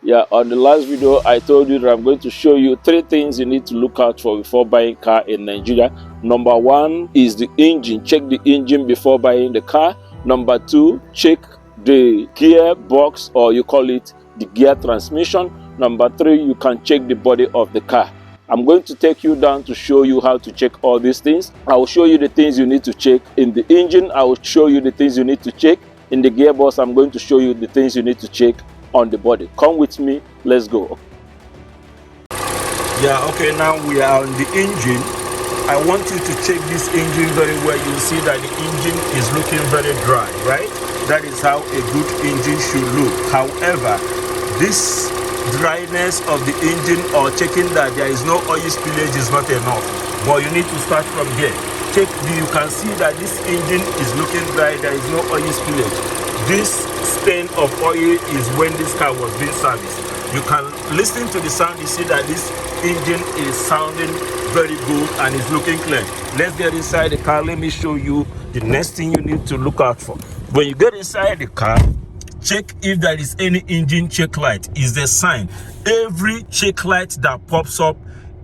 Yeah, on the last video, I told you that I'm going to show you 3 things you need to look out for before buying car in Nigeria. Number 1 is the engine. Check the engine before buying the car. Number 2, check the gear box, or you call it the gear transmission. Number 3, you can check the body of the car. I'm going to take you down to show you how to check all these things. I will show you the things you need to check in the engine. I will show you the things you need to check in the gearbox. I'm going to show you the things you need to check on the body. Come with me, let's go. Yeah, okay, now we are on the engine. I want you to check this engine very well. You'll see that the engine is looking very dry, right? That is how a good engine should look. However, this dryness of the engine, or checking that there is no oil spillage, is not enough. But you need to start from here. You can see that this engine is looking dry. There is no oil spillage. This stain of oil is when this car was being serviced. You can listen to the sound. You see that this engine is sounding very good and is looking clean. Let's get inside the car. Let me show you the next thing you need to look out for. When you get inside the car, check if there is any engine check light. Is the sign. Every check light that pops up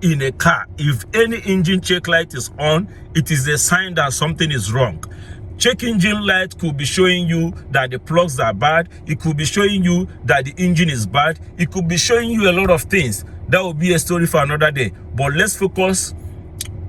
in a car, if any engine check light is on, it is a sign that something is wrong. Check engine light could be showing you that the plugs are bad. It could be showing you that the engine is bad. It could be showing you a lot of things. That will be a story for another day. But let's focus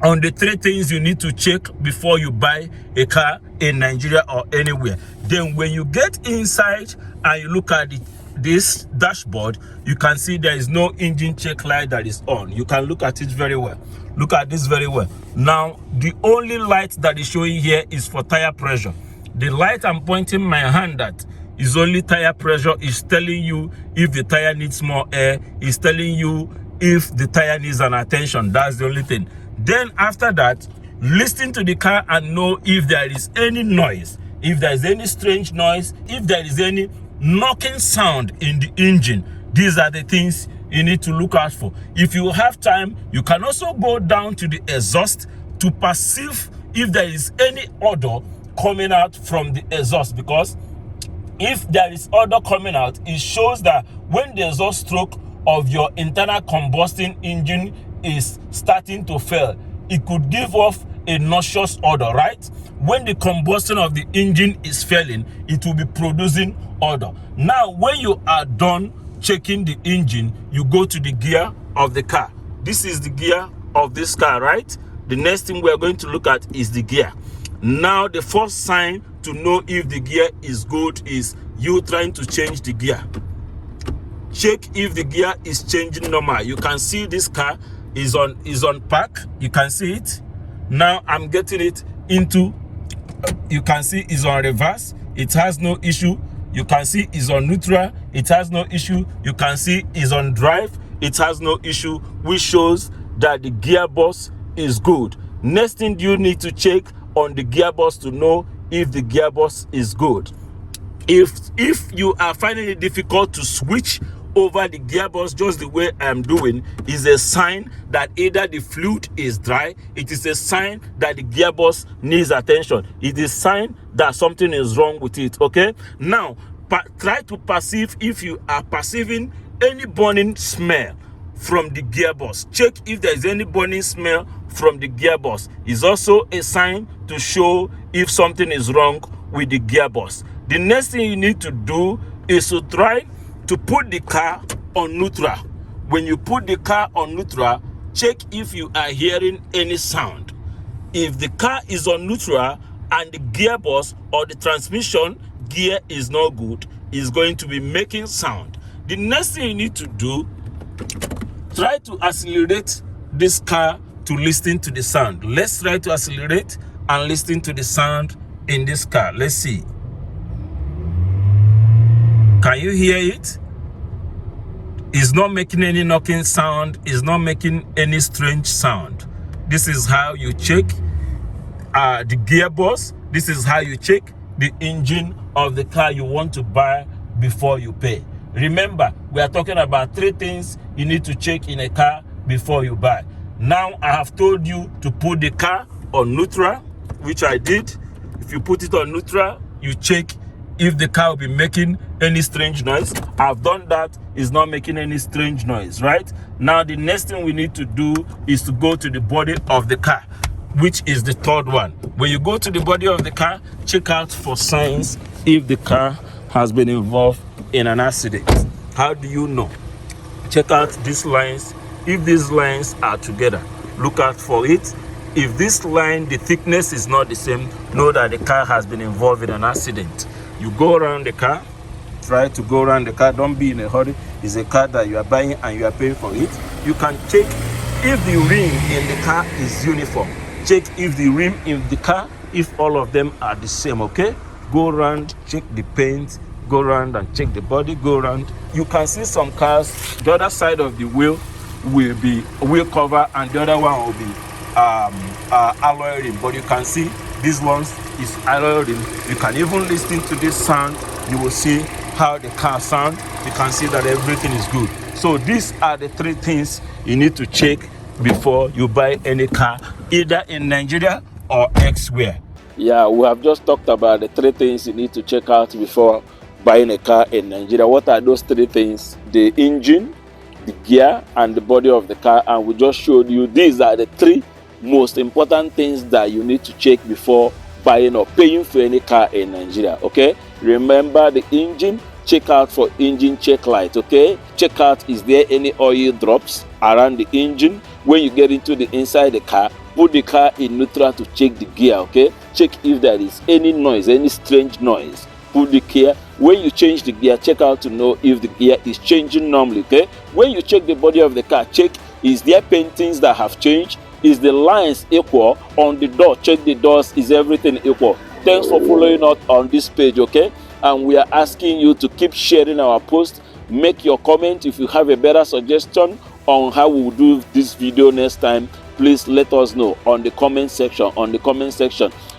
on the 3 things you need to check before you buy a car in Nigeria or anywhere. Then when you get inside and you look at this dashboard, you can see there is no engine check light that is on. You can look at it very well. Look at this very well. Now, the only light that is showing here is for tire pressure. The light I'm pointing my hand at is only tire pressure. Is telling you if the tire needs more air. Is telling you if the tire needs an attention. That's the only thing. Then after that, listen to the car and know if there is any noise, if there is any strange noise, if there is any knocking sound in the engine. These are the things you need to look out for. If you have time, you can also go down to the exhaust to perceive if there is any odor coming out from the exhaust, because if there is odor coming out, it shows that when the exhaust stroke of your internal combustion engine is starting to fail, it could give off a nauseous odor, right? When the combustion of the engine is failing, it will be producing odor. Now, when you are done checking the engine, you go to the gear of the car. This is the gear of this car, right? The next thing we are going to look at is the gear. Now, the first sign to know if the gear is good is you trying to change the gear. Check if the gear is changing normal. You can see this car is on park. You can see it. Now I'm getting it into, you can see it's on reverse. It has no issue. You can see it's on neutral. It has no issue. You can see it's on drive. It has no issue, which shows that the gearbox is good. Next thing you need to check on the gearbox to know if the gearbox is good. If you are finding it difficult to switch over the gearbox just the way I'm doing, is a sign that either the fluid is dry, it is a sign that the gearbox needs attention. It is a sign that something is wrong with it, okay? Now, try to perceive if you are perceiving any burning smell from the gearbox. Check if there is any burning smell from the gearbox. It's also a sign to show if something is wrong with the gearbox. The next thing you need to do is to try to put the car on neutral. When you put the car on neutral, check if you are hearing any sound. If the car is on neutral and the gearbox or the transmission gear is not good, it's going to be making sound. The next thing you need to do, try to accelerate this car to listen to the sound. Let's try to accelerate and listen to the sound in this car. Let's see. Can you hear it? It's not making any knocking sound. It's not making any strange sound. This is how you check the gearbox. This is how you check the engine of the car you want to buy before you pay. Remember, we are talking about 3 things you need to check in a car before you buy. Now, I have told you to put the car on neutral, which I did. If you put it on neutral, you check if the car will be making any strange noise. I've done that, it's not making any strange noise, right? Now the next thing we need to do is to go to the body of the car, which is the third one. When you go to the body of the car, check out for signs if the car has been involved in an accident. How do you know? Check out these lines. If these lines are together, look out for it. If this line, the thickness is not the same, know that the car has been involved in an accident. You go around the car, try to go around the car, don't be in a hurry. It's a car that you are buying and you are paying for it. You can check if the rim in the car is uniform. Check if the rim in the car, if all of them are the same, okay? Go around, check the paint, go around and check the body, go around. You can see some cars, the other side of the wheel will be wheel cover and the other one will be alloy rim, but you can see this one is alloy rim. You can even listen to this sound, you will see how the car sounds. You can see that everything is good. So these are the three things you need to check before you buy any car, either in Nigeria or elsewhere. Yeah, we have just talked about the three things you need to check out before buying a car in Nigeria. What are those three things? The engine, the gear, and the body of the car. And we just showed you these are the three most important things that you need to check before buying or paying for any car in Nigeria. Okay, remember the engine, check out for engine check light. Okay, check out is there any oil drops around the engine. When you get into the inside the car, put the car in neutral to check the gear. Okay, check if there is any noise, any strange noise. Put the gear. When you change the gear, check out to know if the gear is changing normally. Okay, when you check the body of the car, check is there paintings that have changed. Is the lines equal on the door? Check the doors, is everything equal? Thanks for following us on this page, okay? And we are asking you to keep sharing our post. Make your comment. If you have a better suggestion on how we will do this video next time, please let us know on the comment section.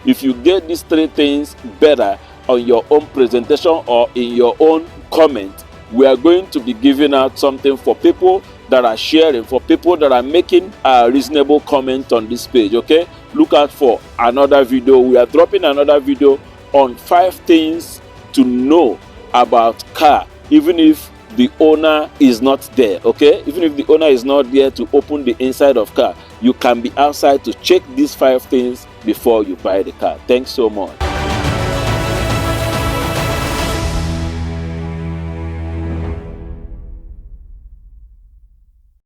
If you get these three things better on your own presentation or in your own comment, we are going to be giving out something for people that are sharing, for people that are making a reasonable comment on this page. Okay, look out for another video. We are dropping another video on 5 things to know about car, even if the owner is not there. Okay, even if the owner is not there to open the inside of car, you can be outside to check these 5 things before you buy the car. Thanks so much.